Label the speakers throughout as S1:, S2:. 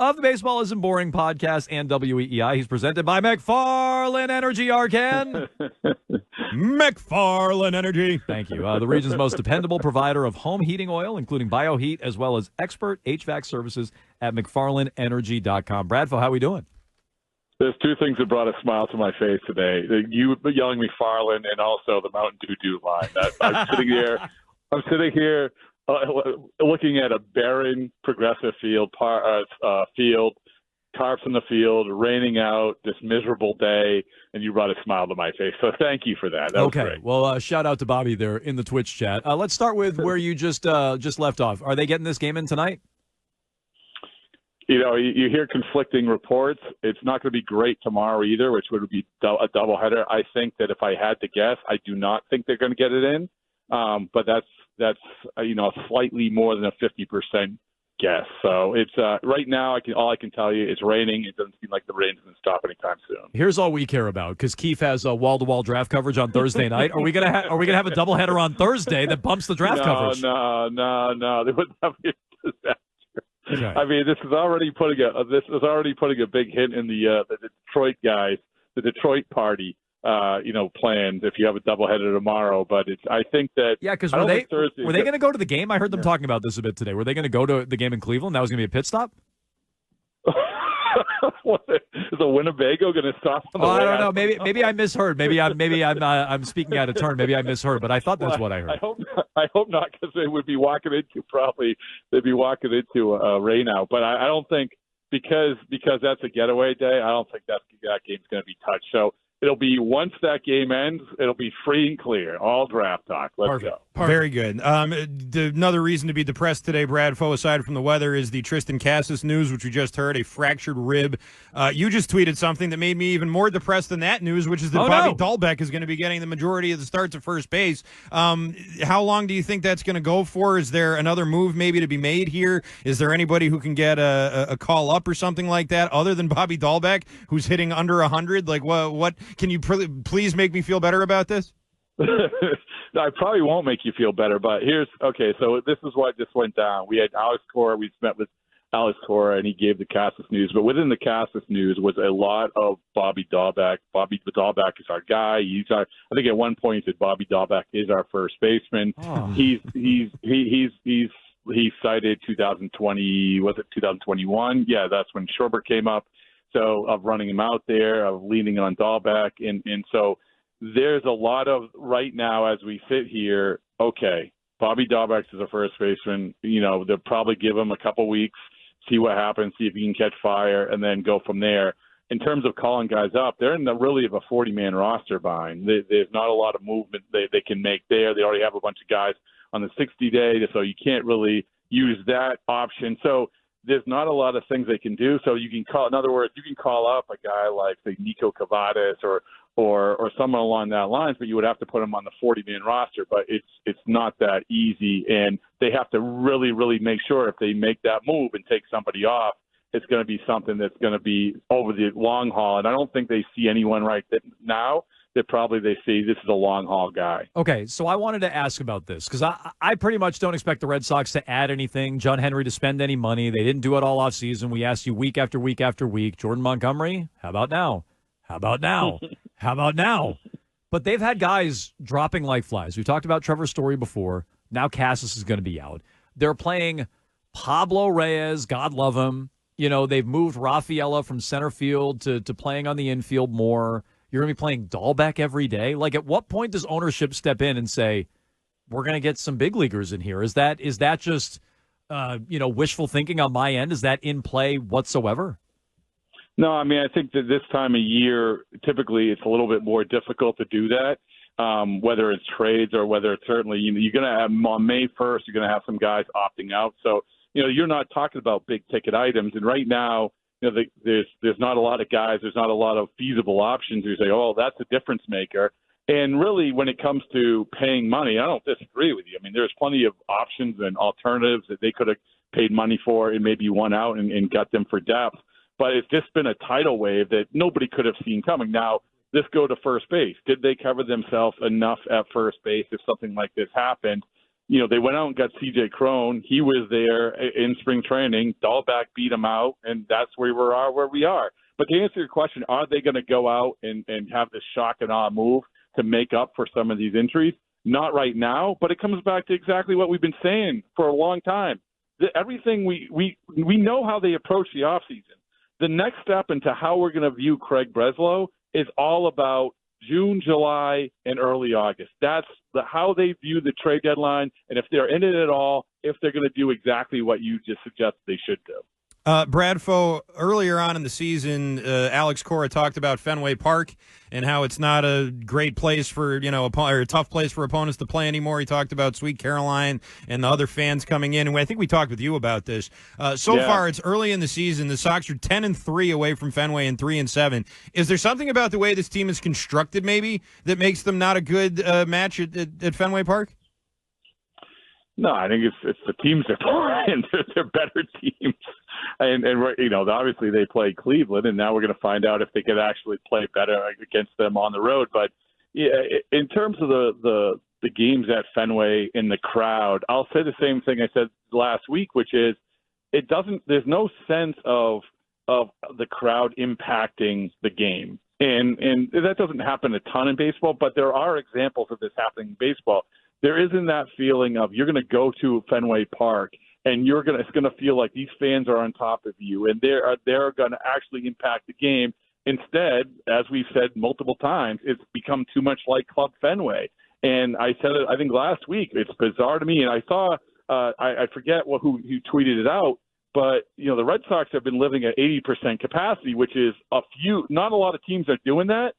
S1: of the Baseball Isn't Boring podcast and WEEI. He's presented by McFarland Energy, Arcand.
S2: McFarland Energy.
S1: Thank you. The region's most dependable provider of home heating oil, including BioHeat, as well as expert HVAC services at McFarlandEnergy.com. Bradford, how are we doing?
S3: There's two things that brought a smile to my face today. You yelling McFarland and also the Mountain Dew line. I'm sitting here looking at a barren, progressive field, tarps in the field, raining out, this miserable day, and you brought a smile to my face. So thank you for that. That was great.
S1: Well, shout out to Bobby there in the Twitch chat. Let's start with where you just left off. Are they getting this game in tonight?
S3: You know, you hear conflicting reports. It's not going to be great tomorrow either, which would be a doubleheader. I think that if I had to guess, I do not think they're going to get it in. But that's slightly more than a 50% guess. So it's right now. All I can tell you, it's raining. It doesn't seem like the rain's going to stop anytime soon.
S1: Here's all we care about, because Keith has a wall-to-wall draft coverage on Thursday night. Are we gonna have a doubleheader on Thursday that bumps the draft coverage?
S3: No. They wouldn't have it.
S1: Okay.
S3: I mean, this is already putting a big hit in the Detroit guys, the Detroit party. Plans if you have a doubleheader tomorrow. But I think that
S1: because were they going to go to the game? I heard them talking about this a bit today. Were they going to go to the game in Cleveland? That was going to be a pit stop.
S3: Is a Winnebago going to stop?
S1: I don't know. Maybe I misheard. Maybe I'm speaking out of turn. Maybe I misheard. But I thought that's what I heard.
S3: I hope not, because they would be walking into a rain out. But I don't think because that's a getaway day. I don't think that game's going to be touched. So it'll be, once that game ends, it'll be free and clear. All draft talk. Let's go.
S2: Very good. Another reason to be depressed today, Brad Foe, aside from the weather, is the Tristan Cassis news, which we just heard, a fractured rib. You just tweeted something that made me even more depressed than that news, which is that Bobby Dahlbeck is going to be getting the majority of the starts at first base. How long do you think that's going to go for? Is there another move maybe to be made here? Is there anybody who can get a call up or something like that other than Bobby Dahlbeck, who's hitting under 100? Like, what can you please make me feel better about this?
S3: I probably won't make you feel better, but so this is what just went down. We had Alex Cora. We met with Alex Cora, and he gave the Cassis news. But within the Cassis news was a lot of Bobby Dahlbeck. Bobby Dahlbeck is our guy. I think at one point he said Bobby Dahlbeck is our first baseman. Oh. He cited 2020. Was it 2021? Yeah, that's when Schwarber came up. So of running him out there, of leaning on Dahlbeck, and so there's a lot of, right now as we sit here, Bobby Dahlbeck is a first baseman. They'll probably give him a couple weeks, see what happens, see if he can catch fire, and then go from there. In terms of calling guys up, they're in really of a 40-man roster bind. There's not a lot of movement they can make there. They already have a bunch of guys on the 60-day, so you can't really use that option. So there's not a lot of things they can do. So you can call, in other words, you can call up a guy like, say, Nico Cavadas or someone along that lines, but you would have to put him on the 40-man roster. But it's not that easy, and they have to really, really make sure if they make that move and take somebody off, it's going to be something that's going to be over the long haul. And I don't think they see anyone right now that probably they see this is a long-haul guy.
S1: Okay, so I wanted to ask about this, because I pretty much don't expect the Red Sox to add anything, John Henry to spend any money. They didn't do it all offseason. We asked you week after week after week. Jordan Montgomery, how about now? How about now? How about now? But they've had guys dropping like flies. We talked about Trevor Story before. Now Cassis is going to be out. They're playing Pablo Reyes, God love him. They've moved Rafaela from center field to playing on the infield more. You're going to be playing Dahlbeck every day. Like, at what point does ownership step in and say, we're going to get some big leaguers in here? Is that just, wishful thinking on my end? Is that in play whatsoever?
S3: No, I mean, I think that this time of year, typically it's a little bit more difficult to do that, whether it's trades or whether it's certainly, you're going to have on May 1st, you're going to have some guys opting out. So, you're not talking about big ticket items. And right now, there's not a lot of guys, there's not a lot of feasible options who say, oh, that's a difference maker. And really, when it comes to paying money, I don't disagree with you. I mean, there's plenty of options and alternatives that they could have paid money for and maybe won out and got them for depth. But it's just been a tidal wave that nobody could have seen coming. Now, let's go to first base. Did they cover themselves enough at first base if something like this happened? they went out and got C.J. Cron. He was there in spring training. Dahlback beat him out, and that's where we are. But to answer your question, are they going to go out and have this shock and awe move to make up for some of these injuries? Not right now, but it comes back to exactly what we've been saying for a long time. Everything we know how they approach the offseason. The next step into how we're going to view Craig Breslow is all about June, July, and early August. That's how they view the trade deadline, and if they're in it at all, if they're going to do exactly what you just suggested they should do.
S2: Bradfo, earlier on in the season, Alex Cora talked about Fenway Park and how it's not a great place for, or a tough place for opponents to play anymore. He talked about Sweet Caroline and the other fans coming in. And I think we talked with you about this. So far, it's early in the season. The Sox are 10-3 away from Fenway and 3-7. Is there something about the way this team is constructed, maybe, that makes them not a good match at Fenway Park?
S3: No, I think it's the teams they're playing. They're better teams. And obviously they played Cleveland, and now we're going to find out if they could actually play better against them on the road. But yeah, in terms of the games at Fenway in the crowd, I'll say the same thing I said last week, which is there's no sense of the crowd impacting the game. And that doesn't happen a ton in baseball, but there are examples of this happening in baseball. There isn't that feeling of you're going to go to Fenway Park and it's going to feel like these fans are on top of you and they're going to actually impact the game. Instead, as we've said multiple times, it's become too much like Club Fenway. And I said it, I think last week, it's bizarre to me. And I saw, I forget who tweeted it out, but the Red Sox have been living at 80% capacity, which is not a lot of teams are doing that.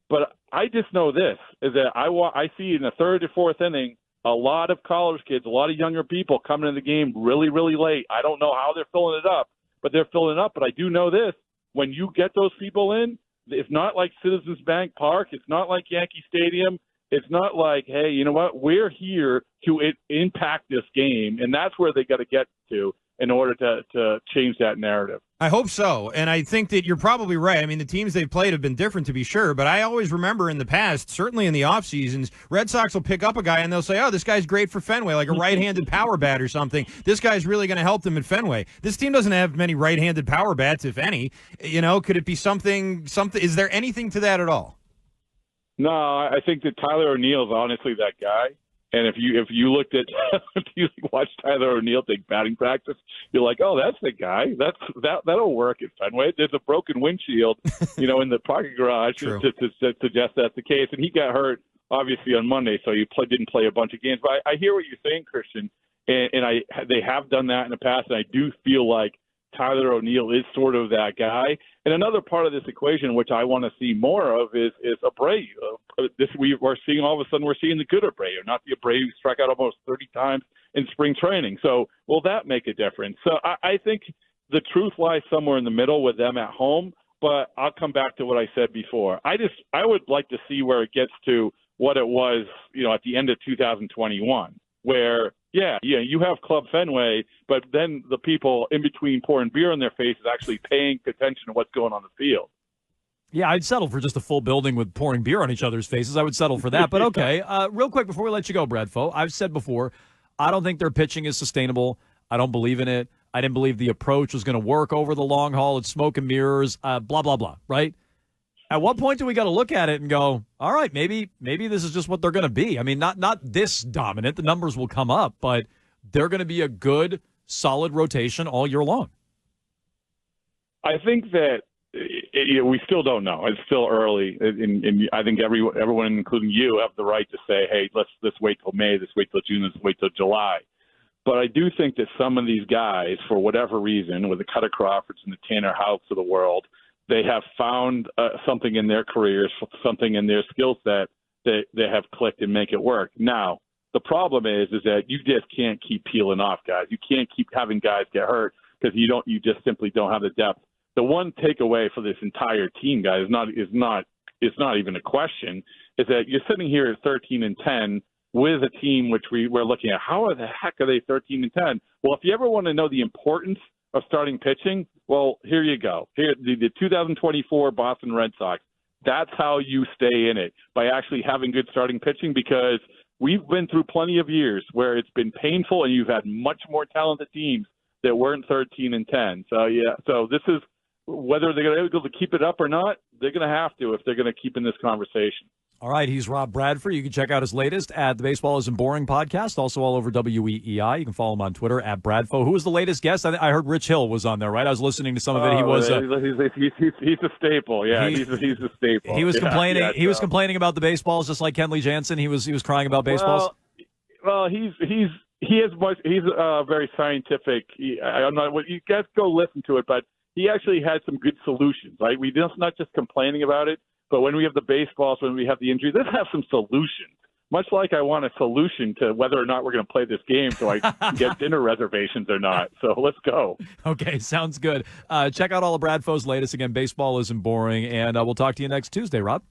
S3: But I just know this, is that I see in the third or fourth inning a lot of college kids, a lot of younger people coming in the game really, really late. I don't know how they're filling it up, but they're filling it up. But I do know this, when you get those people in, it's not like Citizens Bank Park. It's not like Yankee Stadium. It's not like, hey, you know what, we're here to impact this game. And that's where they got to get to in order to change that narrative.
S2: I hope so, and I think that you're probably right. I mean, the teams they've played have been different, to be sure, but I always remember in the past, certainly in the off seasons, Red Sox will pick up a guy and they'll say, oh, this guy's great for Fenway, like a right-handed power bat or something. This guy's really going to help them at Fenway. This team doesn't have many right-handed power bats, if any. Could it be something? Is there anything to that at all?
S3: No, I think that Tyler O'Neill is honestly that guy. And if you looked at if you watched Tyler O'Neill take batting practice, you're like, oh, that's the guy. That'll work at Fenway. There's a broken windshield, in the parking garage to suggest that's the case. And he got hurt obviously on Monday, so he didn't play a bunch of games. But I hear what you're saying, Christian, and they have done that in the past, and I do feel like Tyler O'Neill is sort of that guy. And another part of this equation, which I want to see more of, is Abreu. We're seeing all of a sudden we're seeing the good Abreu, not the Abreu who struck out almost 30 times in spring training. So will that make a difference? So I think the truth lies somewhere in the middle with them at home. But I'll come back to what I said before. I would like to see where it gets to what it was, at the end of 2021, where you have Club Fenway, but then the people in between pouring beer in their faces actually paying attention to what's going on the field.
S1: Yeah, I'd settle for just a full building with pouring beer on each other's faces. I would settle for that. But okay, real quick before we let you go, Bradfo, I've said before, I don't think their pitching is sustainable. I don't believe in it. I didn't believe the approach was going to work over the long haul. It's smoke and mirrors, blah, blah, blah, right? At what point do we got to look at it and go, all right, maybe this is just what they're going to be? I mean, not this dominant. The numbers will come up, but they're going to be a good, solid rotation all year long.
S3: I think that we still don't know. It's still early, and I think everyone, including you, have the right to say, hey, let's wait till May, let's wait till June, let's wait till July. But I do think that some of these guys, for whatever reason, with the Cutter Crawfords and the Tanner Houts of the world, they have found something in their careers, something in their skill set that they have clicked and make it work. Now, the problem is that you just can't keep peeling off guys. You can't keep having guys get hurt because you just simply don't have the depth. The one takeaway for this entire team, guys, is not even a question, is that you're sitting here at 13-10 with a team which we're looking at. How the heck are they 13-10? Well, if you ever want to know the importance of starting pitching, well, here you go. Here, the 2024 Boston Red Sox. That's how you stay in it, by actually having good starting pitching, because we've been through plenty of years where it's been painful, and you've had much more talented teams that weren't 13-10. So yeah, so this is whether they're going to be able to keep it up or not. They're going to have to if they're going to keep in this conversation.
S1: All right, he's Rob Bradford. You can check out his latest at the Baseball Isn't Boring podcast, also all over WEEI. You can follow him on Twitter at Bradfo. Who was the latest guest? I heard Rich Hill was on there, right? I was listening to some of it. He was
S3: he's a staple. Yeah, he's a staple.
S1: He was complaining. Yeah, he was complaining about the baseballs, just like Kenley Jansen. He was crying about baseballs.
S3: Well, he's very scientific. I'm not. You guys go listen to it, but he actually had some good solutions. Right, we just not just complaining about it. But when we have the baseballs, when we have the injuries, let's have some solutions. Much like I want a solution to whether or not we're going to play this game so I can get dinner reservations or not. So let's go.
S1: Okay, sounds good. Check out all of Bradfo's latest. Again, Baseball Isn't Boring. And we'll talk to you next Tuesday, Rob.